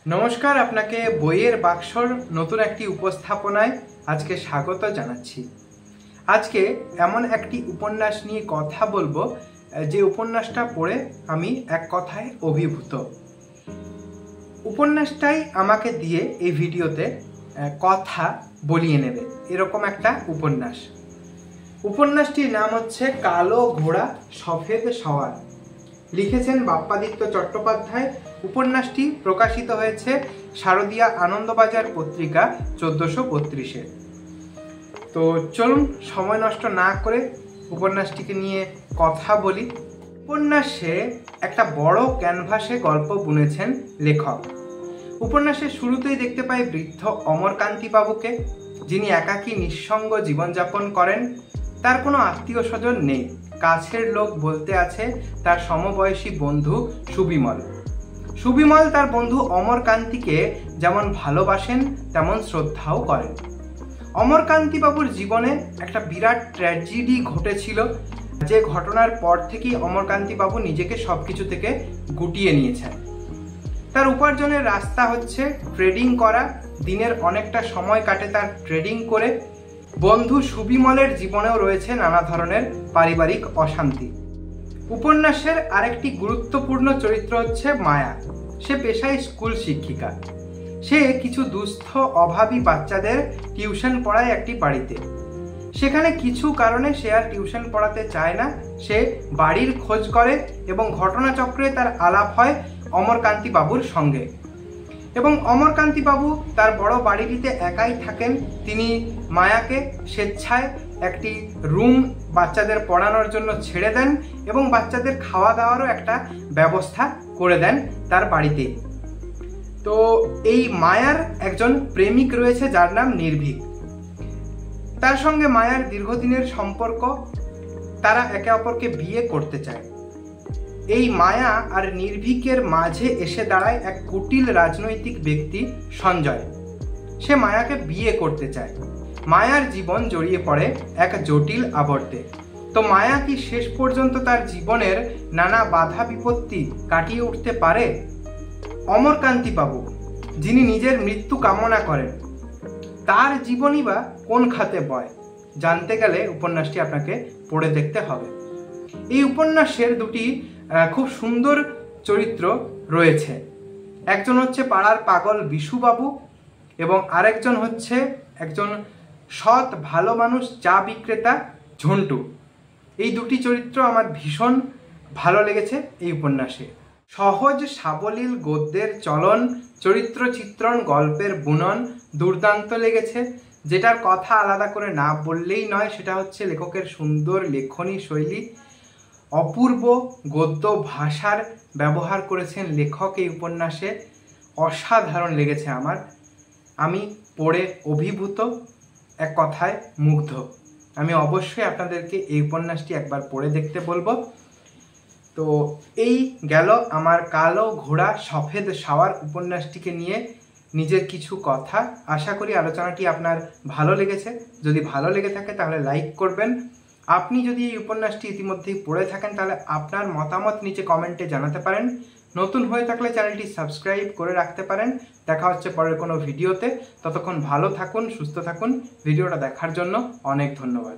নমস্কার, আপনাকে বইয়ের বাক্সর নতুন একটি উপস্থাপনায় আজকে স্বাগত জানাচ্ছি। আজকে এমন একটি উপন্যাস নিয়ে কথা বলবো যে উপন্যাসটা পড়ে আমি এক কথায় অভিভূত। উপন্যাসটাই আমাকে দিয়ে এই ভিডিওতে কথা বলিয়ে নেবে এরকম একটা উপন্যাস। উপন্যাসটির নাম হচ্ছে কালো ঘোড়া সফেদ সওয়ার। লিখেছেন বাপ্পাদিত্য চট্টোপাধ্যায়। উপন্যাসটি প্রকাশিত হয়েছে শারদীয়া আনন্দবাজার পত্রিকা 1432-এ। তো চলুন সময় নষ্ট না করে উপন্যাসটিকে নিয়ে কথা বলি। উপন্যাসে একটা বড় ক্যানভাসে গল্প বুনেছেন লেখক। উপন্যাসের শুরুতেই দেখতে পাই বৃদ্ধ অমরকান্তি বাবুকে, যিনি একাকী নিঃসঙ্গ জীবনযাপন করেন। তার কোনো আত্মীয় স্বজন নেই। কাছের লোক বলতে আছে তার সমবয়সী বন্ধু সুবিমল। সুবিমল তার বন্ধু অমরকান্তিকে যেমন ভালোবাসেন তেমন শ্রদ্ধাও করেন। অমরকান্তিবাবুর জীবনে একটা বিরাট ট্র্যাজেডি ঘটেছিল, যে ঘটনার পর থেকেই অমরকান্তিবাবু নিজেকে সবকিছু থেকে গুটিয়ে নিয়েছেন। তার উপার্জনের রাস্তা হচ্ছে ট্রেডিং করা। দিনের অনেকটা সময় কাটে তার ট্রেডিং করে। বন্ধু সুবিমলের জীবনেও রয়েছে নানা ধরনের পারিবারিক অশান্তি। উপন্যাসের আরেকটি গুরুত্বপূর্ণ চরিত্র হচ্ছে মায়া। সে পেশায় স্কুল শিক্ষিকা। সে কিছু দুস্থ অভাবী বাচ্চাদের টিউশন পড়ায় একটি বাড়িতে। সেখানে কিছু কারণে সে আর টিউশন পড়াতে চায় না। সে বাড়ির খোঁজ করে এবং ঘটনাচক্রে তার আলাপ হয় অমরকান্তি বাবুর সঙ্গে। এবং অমরকান্তি বাবু তার বড় বাড়িটিতে একাই থাকেন। তিনি মায়াকে স্বেচ্ছায় একটি রুম বাচ্চাদের পড়ানোর জন্য ছেড়ে দেন এবং বাচ্চাদের খাওয়া দাওয়ারও একটা ব্যবস্থা করে দেন তার বাড়িতে। তো এই মায়ার একজন প্রেমিক রয়েছে যার নাম নির্ভীক। তার সঙ্গে মায়ার দীর্ঘদিনের সম্পর্ক। তারা একে অপরকে বিয়ে করতে চায়। এই মায়া আর নির্ভীকের মাঝে এসে দাঁড়ায় এক কুটিল রাজনৈতিক ব্যক্তি সঞ্জয়। সে মায়াকে বিয়ে করতে চায়। মায়ার জীবন জড়িয়ে পড়ে এক জটিল আবর্তে। তো মায়া কি শেষ পর্যন্ত তার জীবনের নানা বাধা বিপত্তি কাটিয়ে উঠতে পারে? অমরকান্তি বাবু, যিনি নিজের মৃত্যু কামনা করেন, তার জীবনই বা কোন খাতে বয়? জানতে গেলে উপন্যাসটি আপনাকে পড়ে দেখতে হবে। এই উপন্যাসের দুটি খুব সুন্দর চরিত্র রয়েছে। একজন হচ্ছে পাড়ার পাগল বিশুবাবু এবং আরেকজন হচ্ছে একজন সৎ ভালো মানুষ চা বিক্রেতা ঝন্টু। এই দুটি চরিত্র আমার ভীষণ ভালো লেগেছে এই উপন্যাসে। সহজ সাবলীল গদ্যের চলন, চরিত্র চিত্রণ, গল্পের বুনন দুর্দান্ত লেগেছে। যেটার কথা আলাদা করে না বললেই নয় সেটা হচ্ছে লেখকের সুন্দর লেখনী শৈলী। অপূর্ব গদ্য ভাষার ব্যবহার করেছেন লেখক এই উপন্যাসে। অসাধারণ লেগেছে আমার। আমি পড়ে অভিভূত, এক কথায় মুগ্ধ। আমি অবশ্যই আপনাদেরকে এই উপন্যাসটি একবার পড়ে দেখতে বলবো। তো এই গেল আমার কালো ঘোড়া সফেদ সওয়ার উপন্যাসটিকে নিয়ে নিজের কিছু কথা। আশা করি আলোচনাটি আপনার ভালো লেগেছে। যদি ভালো লেগে থাকে তাহলে লাইক করবেন। আপনি যদি এই উপন্যাসটি ইতিমধ্যেই পড়ে থাকেন তাহলে আপনার মতামত নিচে কমেন্টে জানাতে পারেন। নতুন হয়ে থাকলে চ্যানেলটি সাবস্ক্রাইব করে রাখতে পারেন। দেখা হচ্ছে পরের কোনো ভিডিওতে। ততক্ষণ ভালো থাকুন, সুস্থ থাকুন। ভিডিওটা দেখার জন্য অনেক ধন্যবাদ।